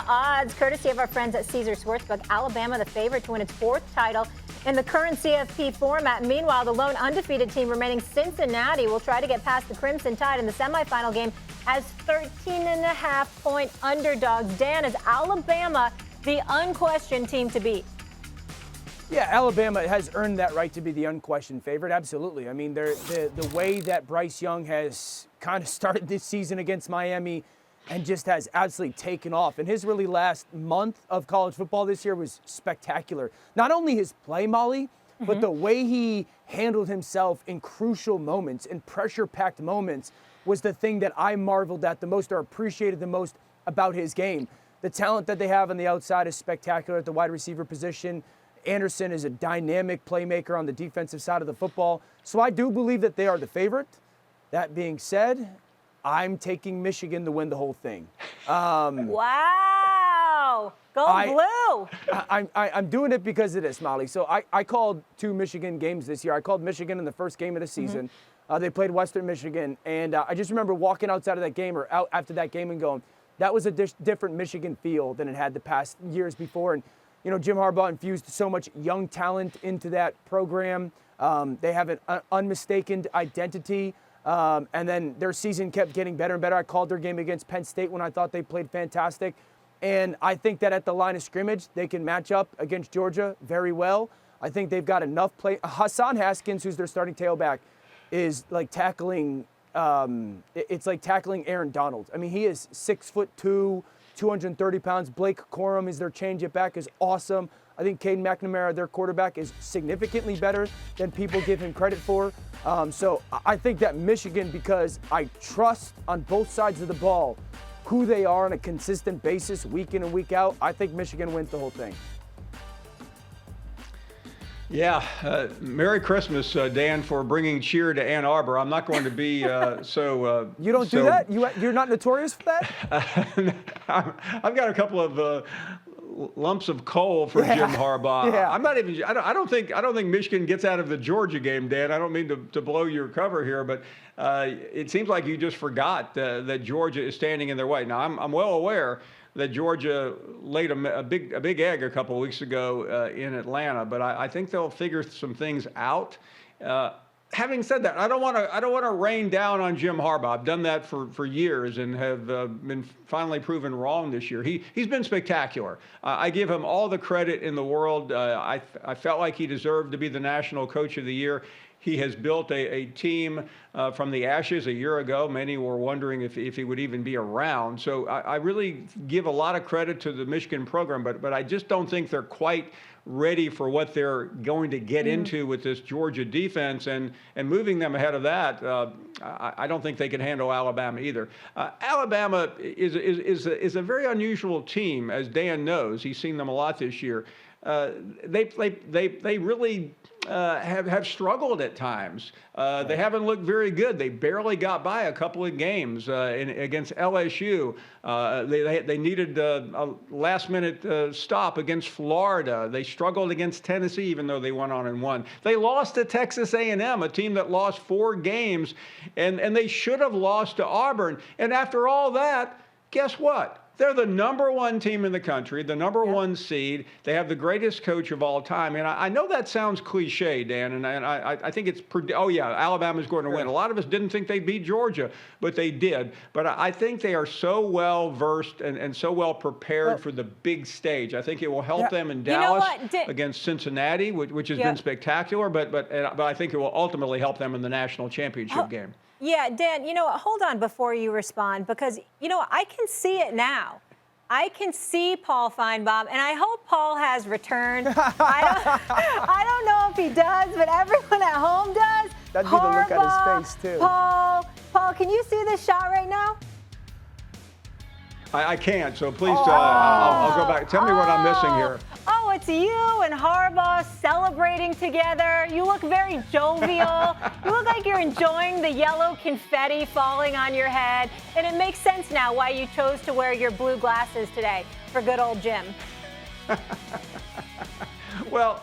odds, courtesy of our friends at Caesars Sportsbook. Alabama, the favorite to win its 4th title in the current CFP format. Meanwhile, the lone undefeated team remaining, Cincinnati, will try to get past the Crimson Tide in the semifinal game as 13.5-point underdogs. Dan, is Alabama the unquestioned team to beat? Yeah, Alabama has earned that right to be the unquestioned favorite. Absolutely. I mean, the way that Bryce Young has kind of started this season against Miami and just has absolutely taken off. And his really last month of college football this year was spectacular. Not only his play, Molly, but the way he handled himself in crucial moments, in pressure-packed moments, was the thing that I marveled at the most or appreciated the most about his game. The talent that they have on the outside is spectacular at the wide receiver position. Anderson is a dynamic playmaker on the defensive side of the football. So I do believe that they are the favorite. That being said, I'm taking Michigan to win the whole thing. Wow! Go blue! I'm doing it because of this, Molly. So I called 2 Michigan games this year. I called Michigan in the first game of the season. They played Western Michigan. And I just remember walking outside of that game or out after that game and going, that was a different Michigan feel than it had the past years before. And you know, Jim Harbaugh infused so much young talent into that program. They have an unmistaken identity. And then their season kept getting better and better. I called their game against Penn State when I thought they played fantastic. And I think that at the line of scrimmage, they can match up against Georgia very well. I think they've got enough play. Hassan Haskins, who's their starting tailback, is like tackling, it's like tackling Aaron Donald. I mean, he is 6'2", 230 pounds. Blake Corum is their change-it back, is awesome. I think Caden McNamara, their quarterback, is significantly better than people give him credit for. So I think that Michigan, because I trust on both sides of the ball who they are on a consistent basis, week in and week out, I think Michigan wins the whole thing. Yeah, Merry Christmas, Dan, for bringing cheer to Ann Arbor. I'm not going to be so. You don't do that? You're not notorious for that? I've got a couple of lumps of coal for Jim Harbaugh. Yeah. I'm not even. I don't think Michigan gets out of the Georgia game, Dan. I don't mean to blow your cover here, but it seems like you just forgot that Georgia is standing in their way. Now I'm well aware that Georgia laid a big egg a couple of weeks ago in Atlanta, but I think they'll figure some things out. Having said that, I don't want to rain down on Jim Harbaugh. I've done that for years and have been finally proven wrong this year. He's been spectacular. I give him all the credit in the world. I felt like he deserved to be the National Coach of the Year. He has built a team from the ashes a year ago. Many were wondering if he would even be around. So I really give a lot of credit to the Michigan program, but I just don't think they're quite ready for what they're going to get into with this Georgia defense, and moving them ahead of that. I don't think they can handle Alabama either. Alabama is a very unusual team, as Dan knows. He's seen them a lot this year. They really have struggled at times. They haven't looked very good. They barely got by a couple of games against LSU. They needed a last-minute stop against Florida. They struggled against Tennessee, even though they went on and won. They lost to Texas A&M, a team that lost 4 games, and they should have lost to Auburn. And after all that, guess what? They're the #1 team in the country, the #1 seed. They have the greatest coach of all time. And I know that sounds cliche, Dan, and I think it's Alabama's going to win. A lot of us didn't think they'd beat Georgia, but they did. But I think they are so well versed and so well prepared for the big stage. I think it will help them in Dallas against Cincinnati, which has been spectacular. But I think it will ultimately help them in the national championship game. Yeah, Dan, hold on before you respond, because, I can see it now. I can see Paul Finebaum, and I hope Paul has returned. I don't know if he does, but everyone at home does. That'd be the look at his face, too. Paul, can you see this shot right now? I can't, so please, I'll go back. Tell me what I'm missing here. Oh, it's you and Harbaugh celebrating together. You look very jovial. You look like you're enjoying the yellow confetti falling on your head. And it makes sense now why you chose to wear your blue glasses today for good old Jim. Well,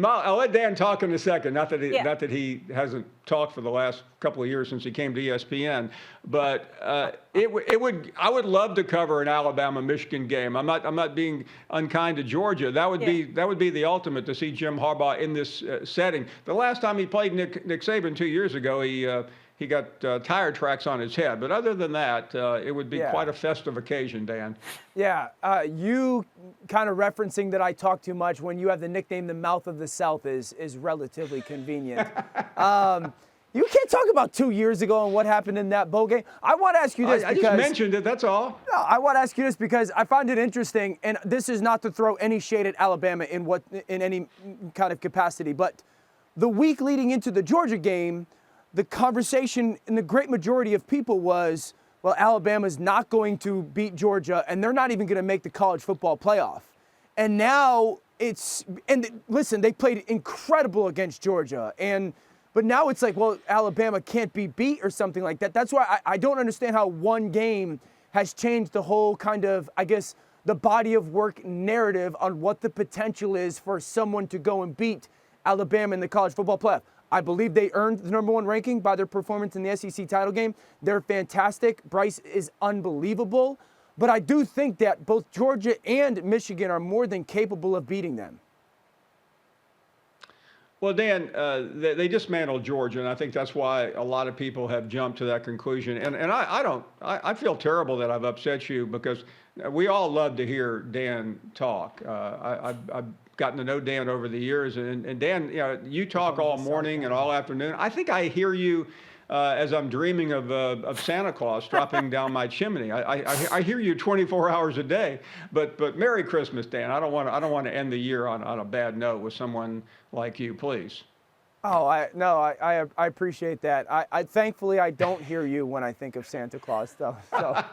I'll let Dan talk in a second. Not that he hasn't talked for the last couple of years since he came to ESPN, but I would love to cover an Alabama-Michigan game. I'm not being unkind to Georgia. That would be the ultimate to see Jim Harbaugh in this setting. The last time he played Nick Saban 2 years ago, he got tire tracks on his head. But other than that, it would be quite a festive occasion, Dan. Yeah, you kind of referencing that I talk too much when you have the nickname the Mouth of the South is relatively convenient. You can't talk about 2 years ago and what happened in that bowl game. I want to ask you this I just mentioned it, that's all. No, I want to ask you this because I find it interesting, and this is not to throw any shade at Alabama in any kind of capacity, but the week leading into the Georgia game, the conversation in the great majority of people was, well, Alabama's not going to beat Georgia, and they're not even going to make the college football playoff. And now listen, they played incredible against Georgia, but now it's like, well, Alabama can't be beat or something like that. That's why I don't understand how one game has changed the whole kind of, I guess, the body of work narrative on what the potential is for someone to go and beat Alabama in the college football playoff. I believe they earned the #1 ranking by their performance in the SEC title game. They're fantastic. Bryce is unbelievable. But I do think that both Georgia and Michigan are more than capable of beating them. Well, Dan, they dismantled Georgia, and I think that's why a lot of people have jumped to that conclusion. And I feel terrible that I've upset you because we all love to hear Dan talk. I've gotten to know Dan over the years, and Dan, you talk all morning and all afternoon. I think I hear you as I'm dreaming of Santa Claus dropping down my chimney. I hear you 24 hours a day. But Merry Christmas, Dan. I don't want to end the year on a bad note with someone like you, please. Oh, I appreciate that. I thankfully I don't hear you when I think of Santa Claus, though. So.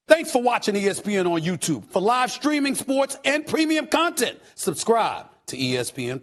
Thanks for watching ESPN on YouTube. For live streaming, sports, and premium content, subscribe to ESPN+.